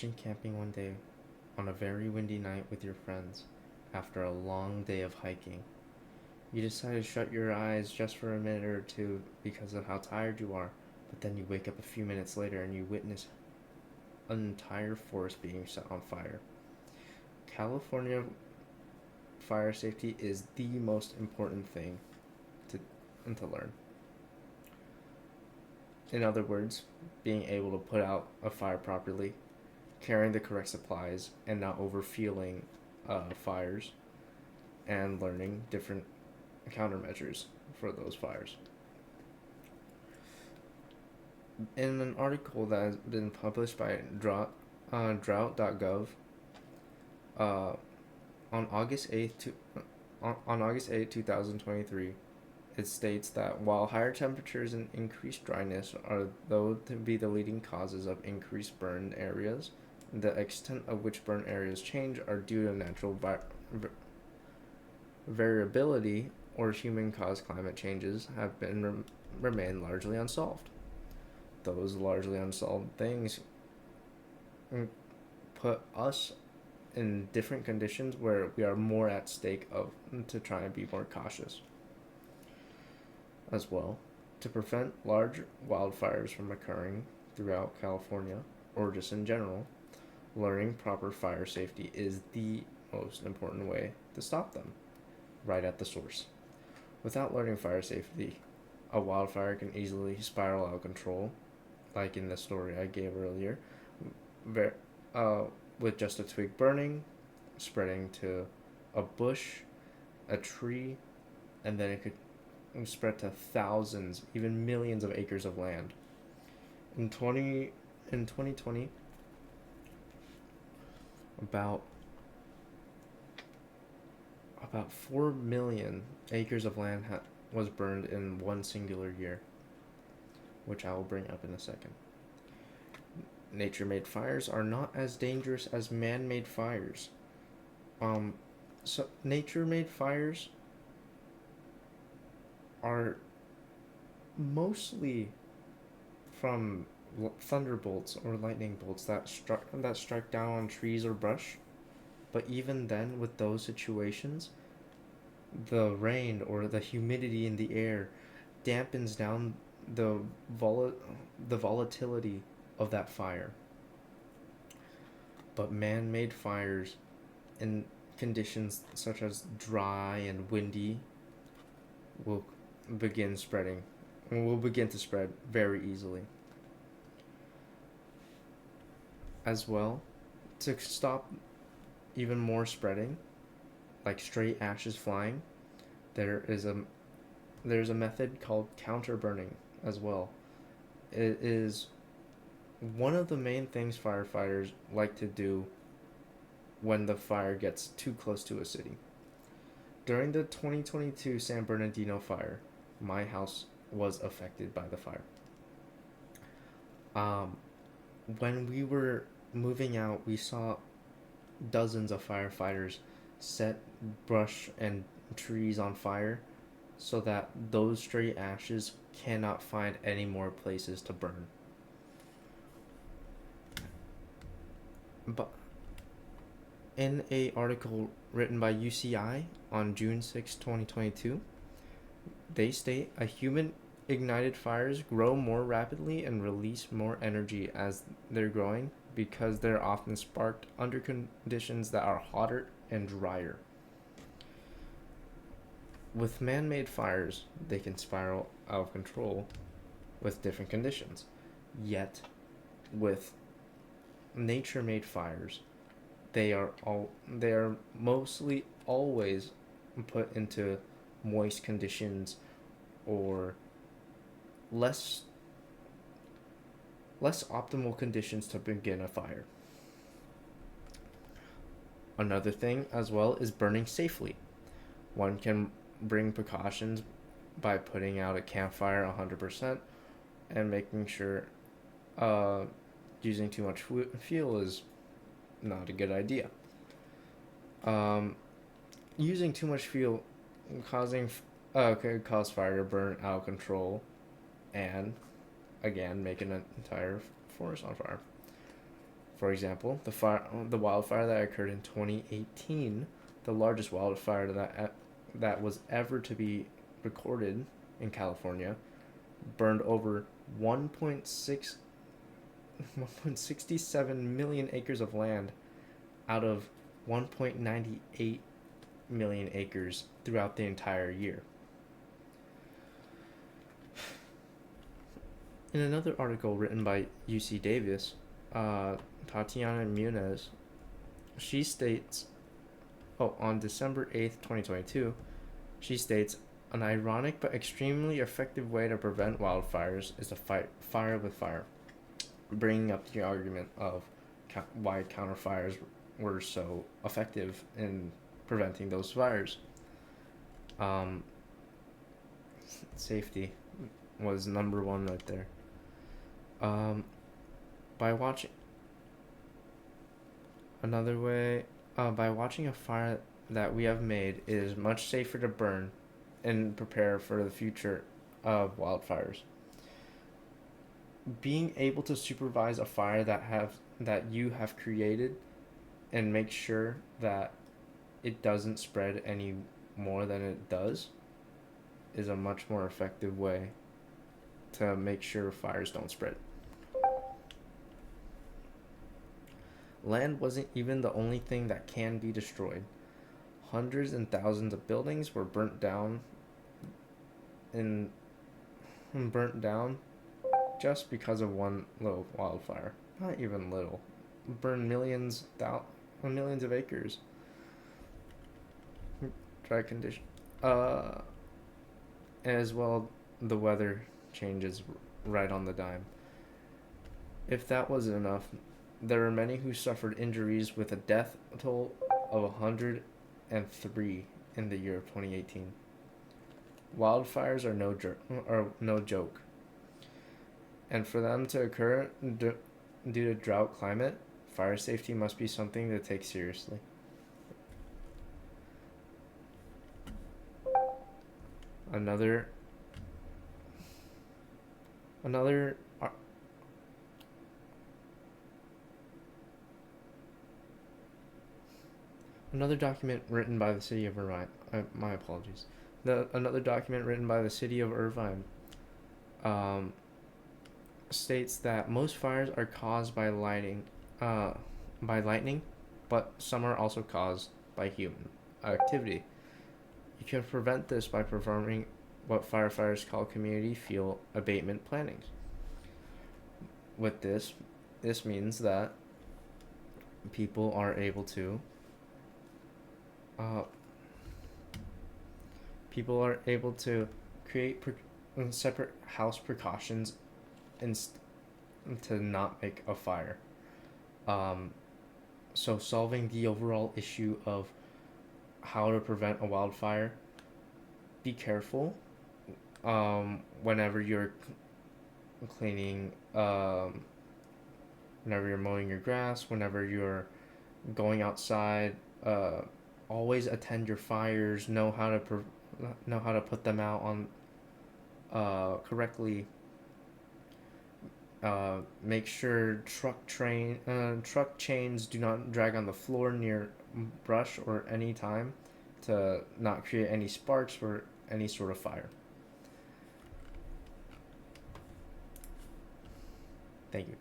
Imagine camping one day on a very windy night with your friends after a long day of hiking. You decide to shut your eyes just for a minute or two because of how tired you are, but then you wake up a few minutes later and you witness an entire forest being set on fire. California fire safety is the most important thing to, to learn. In other words, being able to put out a fire properly, carrying the correct supplies, and not overfueling fires, and learning different countermeasures for those fires. In an article that has been published by drought.gov uh, on August 8th, 2023, it states that while higher temperatures and increased dryness are thought to be the leading causes of increased burned areas, the extent of which burn areas change are due to natural variability or human-caused climate changes have been remain largely unsolved. Those largely unsolved things put us in different conditions where we are more at stake of to try and be more cautious as well. To prevent large wildfires from occurring throughout California or just in general, learning proper fire safety is the most important way to stop them right at the source. Without learning fire safety, a wildfire can easily spiral out of control, like in the story I gave earlier, uh, with just a twig burning, spreading to a bush, a tree, and then it could spread to thousands, even millions of acres of land. In 2020, about 4 million acres of land was burned in one singular year, which I will bring up in a second. Nature-made fires are not as dangerous as man-made fires. So nature-made fires are mostly from thunderbolts or lightning bolts that strike down on trees or brush. But even then, with those situations, the rain or the humidity in the air dampens down the vol- the volatility of that fire. But man-made fires in conditions such as dry and windy will begin spreading will begin to spread very easily. As well, to stop even more spreading, like stray ashes flying, there is a there's a method called counter burning as well. It is one of the main things firefighters like to do when the fire gets too close to a city. During the 2022 San Bernardino fire, my house was affected by the fire. Um, when we were moving out, we saw dozens of firefighters set brush and trees on fire so that those stray ashes cannot find any more places to burn. But in a article written by UCI on June 6, 2022, they state a human ignited fires grow more rapidly and release more energy as they're growing because they're often sparked under conditions that are hotter and drier. With man-made fires, they can spiral out of control with different conditions. Yet, with nature-made fires, they are mostly always put into moist conditions or less less optimal conditions to begin a fire. Another thing as well is burning safely. One can bring precautions by putting out a campfire 100% and making sure uh, using too much fuel is not a good idea. Um, Using too much fuel causing could cause fire to burn out of control and again make an entire forest on fire. For example, the wildfire that occurred in 2018, the largest wildfire that was ever to be recorded in California, burned over 1.67 million acres of land out of 1.98 million acres throughout the entire year. In another article written by UC Davis, Tatiana Munez, she states, on December 8th, 2022, she states, an ironic but extremely effective way to prevent wildfires is to fight fire with fire, bringing up the argument of why counterfires were so effective in preventing those fires. Safety was number one right there. By watching a fire that we have made, it is much safer to burn and prepare for the future of wildfires. Being able to supervise a fire that you have created and make sure that it doesn't spread any more than it does is a much more effective way to make sure fires don't spread. Land wasn't even the only thing that can be destroyed. Hundreds and thousands of buildings were burnt down just because of one little wildfire. Not even little. Burned millions of acres. Dry condition. As well, the weather changes right on the dime. If that wasn't enough, there were many who suffered injuries with a death toll of 103 in the year of 2018. Wildfires are no joke. And for them to occur due to drought climate, fire safety must be something to take seriously. Another document written by the city of Irvine. My apologies. Another document written by the city of Irvine states that most fires are caused by lightning, but some are also caused by human activity. You can prevent this by performing what firefighters call community fuel abatement plannings. With this means that people are able to create separate house precautions to not make a fire. So solving the overall issue of how to prevent a wildfire, be careful whenever you're cleaning, whenever you're mowing your grass, whenever you're going outside. Always attend your fires. Know how to put them out on correctly. Make sure truck chains do not drag on the floor near brush or any time to not create any sparks for any sort of fire. Thank you.